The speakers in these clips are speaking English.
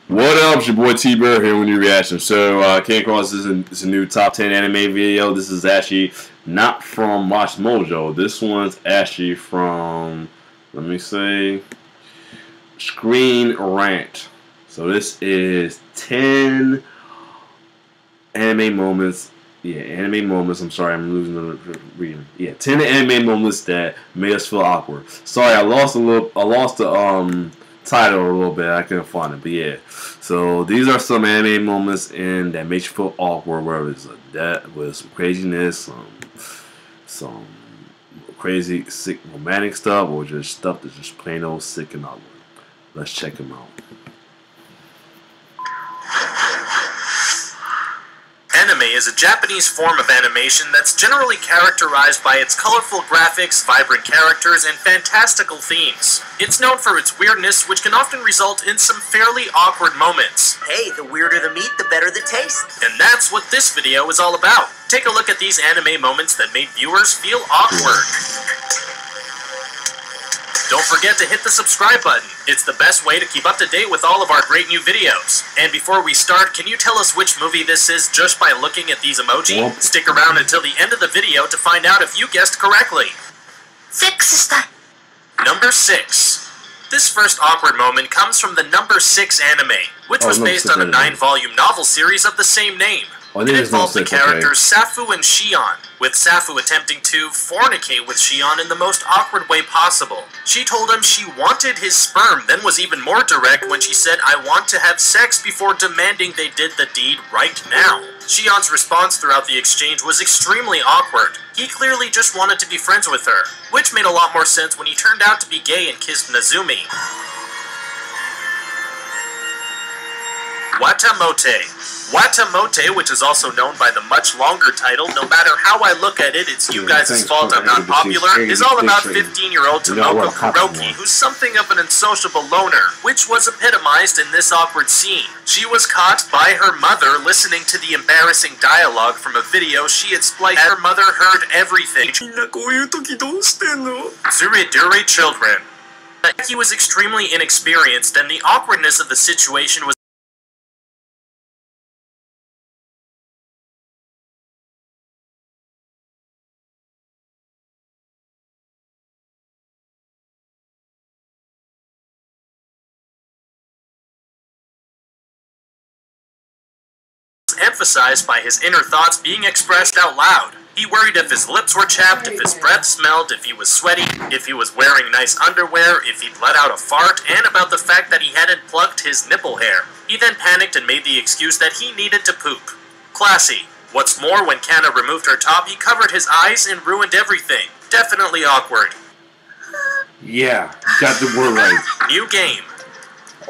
What up, it's your boy T-Bird here with new reaction. So, came across this a new top 10 anime video. This is actually not from Watch Mojo. This one's actually from, let me say, Screen Rant. So this is 10 anime moments. Yeah, anime moments. I'm sorry, I'm losing the reading. Yeah, 10 anime moments that made us feel awkward. Sorry, I lost the title a little bit. I couldn't find it, but yeah. So these are some anime moments that make you feel awkward, whether it's that with some craziness, some crazy, sick, romantic stuff, or just stuff that's just plain old sick and awkward. Let's check them out. Anime is a Japanese form of animation that's generally characterized by its colorful graphics, vibrant characters, and fantastical themes. It's known for its weirdness, which can often result in some fairly awkward moments. Hey, the weirder the meat, the better the taste. And that's what this video is all about. Take a look at these anime moments that made viewers feel awkward. Don't forget to hit the subscribe button. It's the best way to keep up to date with all of our great new videos. And before we start, can you tell us which movie this is just by looking at these emoji? Yep. Stick around until the end of the video to find out if you guessed correctly. Number 6. This first awkward moment comes from the Number 6 anime, which was based on a 9-volume novel series of the same name. It involved the characters Safu and Shion, with Safu attempting to fornicate with Shion in the most awkward way possible. She told him she wanted his sperm, then was even more direct when she said, "I want to have sex," before demanding they did the deed right now. Shion's response throughout the exchange was extremely awkward. He clearly just wanted to be friends with her, which made a lot more sense when he turned out to be gay and kissed Nazumi. Watamote. Watamote, which is also known by the much longer title, "No Matter How I Look at It, It's You Guys' Fault I'm Not Popular," is all about 15-year-old Tomoko Kuroki, who's something of an unsociable loner, which was epitomized in this awkward scene. She was caught by her mother listening to the embarrassing dialogue from a video she had spliced. Her mother heard everything. Tsuriduri children. He was extremely inexperienced, and the awkwardness of the situation was emphasized by his inner thoughts being expressed out loud. He worried if his lips were chapped, if his breath smelled, if he was sweaty, if he was wearing nice underwear, if he'd let out a fart, and about the fact that he hadn't plucked his nipple hair. He then panicked and made the excuse that he needed to poop. Classy. What's more, when Kana removed her top, he covered his eyes and ruined everything. Definitely awkward. Yeah, got the word right. New game.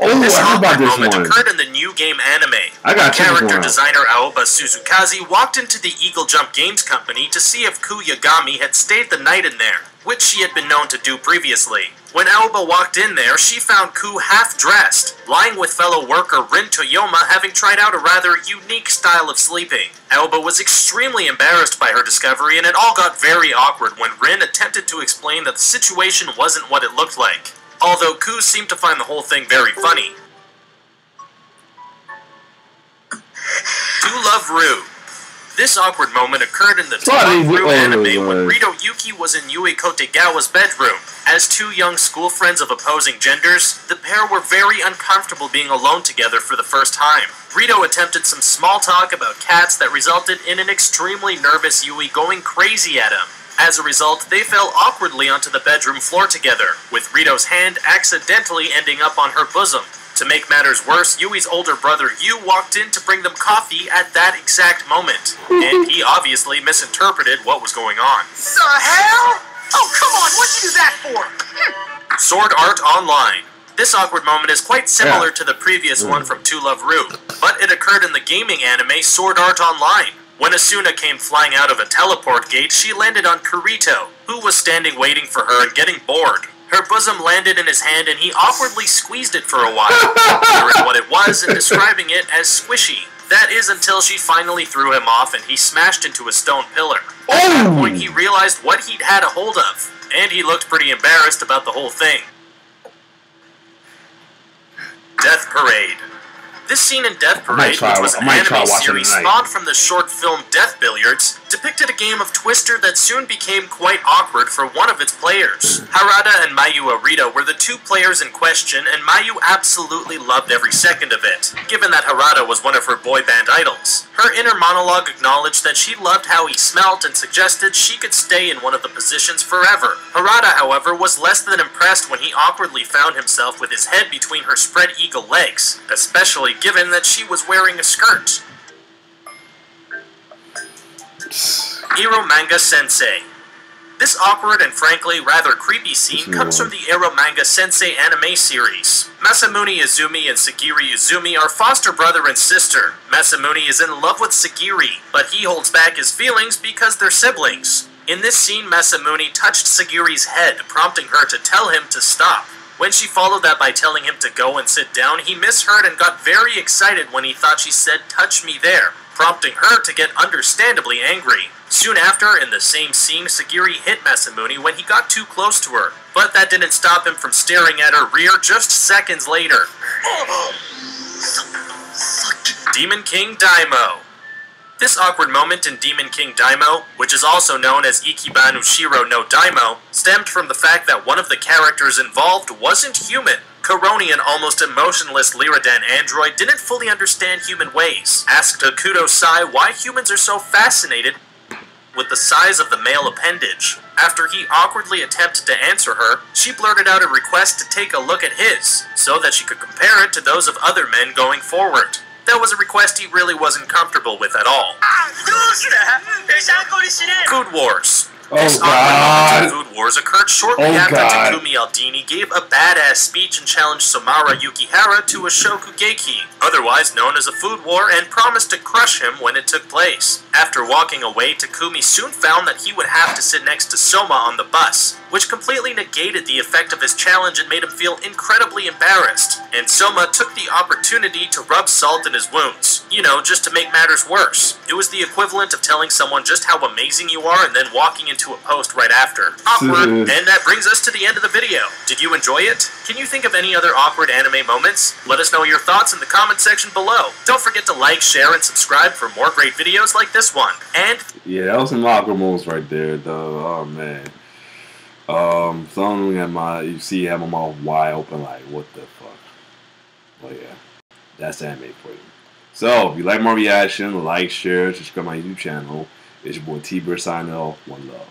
Oh, This I heard about awkward this moment one. occurred in the new game anime. I got Character designer Aoba Suzukaze walked into the Eagle Jump Games Company to see if Ku Yagami had stayed the night in there, which she had been known to do previously. When Aoba walked in there, she found Ku half-dressed, lying with fellow worker Rin Toyoma, having tried out a rather unique style of sleeping. Aoba was extremely embarrassed by her discovery, and it all got very awkward when Rin attempted to explain that the situation wasn't what it looked like. Although Ku seemed to find the whole thing very funny. Do Love Ru. This awkward moment occurred in the Do Love Ru anime when Rito Yuki was in Yui Kotegawa's bedroom. As two young school friends of opposing genders, the pair were very uncomfortable being alone together for the first time. Rito attempted some small talk about cats that resulted in an extremely nervous Yui going crazy at him. As a result, they fell awkwardly onto the bedroom floor together, with Rito's hand accidentally ending up on her bosom. To make matters worse, Yui's older brother Yu walked in to bring them coffee at that exact moment, and he obviously misinterpreted what was going on. The hell? Oh, come on, what'd you do that for? Sword Art Online. This awkward moment is quite similar to the previous one from To Love Ru, but it occurred in the gaming anime Sword Art Online. When Asuna came flying out of a teleport gate, she landed on Kurito, who was standing waiting for her and getting bored. Her bosom landed in his hand and he awkwardly squeezed it for a while, wondering what it was and describing it as squishy. That is until she finally threw him off and he smashed into a stone pillar. At that point he realized what he'd had a hold of, and he looked pretty embarrassed about the whole thing. Death Parade. This scene in Death Parade, which was an anime series spawned from the short film Death Billiards, depicted a game of Twister that soon became quite awkward for one of its players. Harada and Mayu Arita were the two players in question, and Mayu absolutely loved every second of it, given that Harada was one of her boy band idols. Her inner monologue acknowledged that she loved how he smelt and suggested she could stay in one of the positions forever. Harada, however, was less than impressed when he awkwardly found himself with his head between her spread eagle legs, especially given that she was wearing a skirt. Eromanga Sensei. This awkward and frankly rather creepy scene comes from the Eromanga Sensei anime series. Masamune Izumi and Sagiri Izumi are foster brother and sister. Masamune is in love with Sagiri, but he holds back his feelings because they're siblings. In this scene, Masamune touched Sagiri's head, prompting her to tell him to stop. When she followed that by telling him to go and sit down, he misheard and got very excited when he thought she said, "Touch me there," prompting her to get understandably angry. Soon after, in the same scene, Sagiri hit Masamune when he got too close to her, but that didn't stop him from staring at her rear just seconds later. Demon King Daimo. This awkward moment in Demon King Daimo, which is also known as Ichiban Ushiro no Daimo, stemmed from the fact that one of the characters involved wasn't human. Koroni, an almost emotionless Lyridan android, didn't fully understand human ways. Asked Akuto Sai why humans are so fascinated with the size of the male appendage. After he awkwardly attempted to answer her, she blurted out a request to take a look at his, so that she could compare it to those of other men going forward. That was a request he really wasn't comfortable with at all. Food Wars. This awkward moment in Food Wars occurred shortly after Takumi Aldini gave a badass speech and challenged Samara Yukihara to a Shokugeki, otherwise known as a food war, and promised to crush him when it took place. After walking away, Takumi soon found that he would have to sit next to Soma on the bus, which completely negated the effect of his challenge and made him feel incredibly embarrassed. And Soma took the opportunity to rub salt in his wounds, you know, just to make matters worse. It was the equivalent of telling someone just how amazing you are and then walking into a post right after. Awkward. And that brings us to the end of the video. Did you enjoy it? Can you think of any other awkward anime moments? Let us know your thoughts in the comment section below. Don't forget to like, share, and subscribe for more great videos like this one. And yeah, that was some awkward moments right there, though. Oh man. Something at you see, have my mouth wide open, like what the fuck. But yeah, that's anime for you. So if you like more reaction, like, share, subscribe to my YouTube channel. It's your boy T-Bird signing off. One love.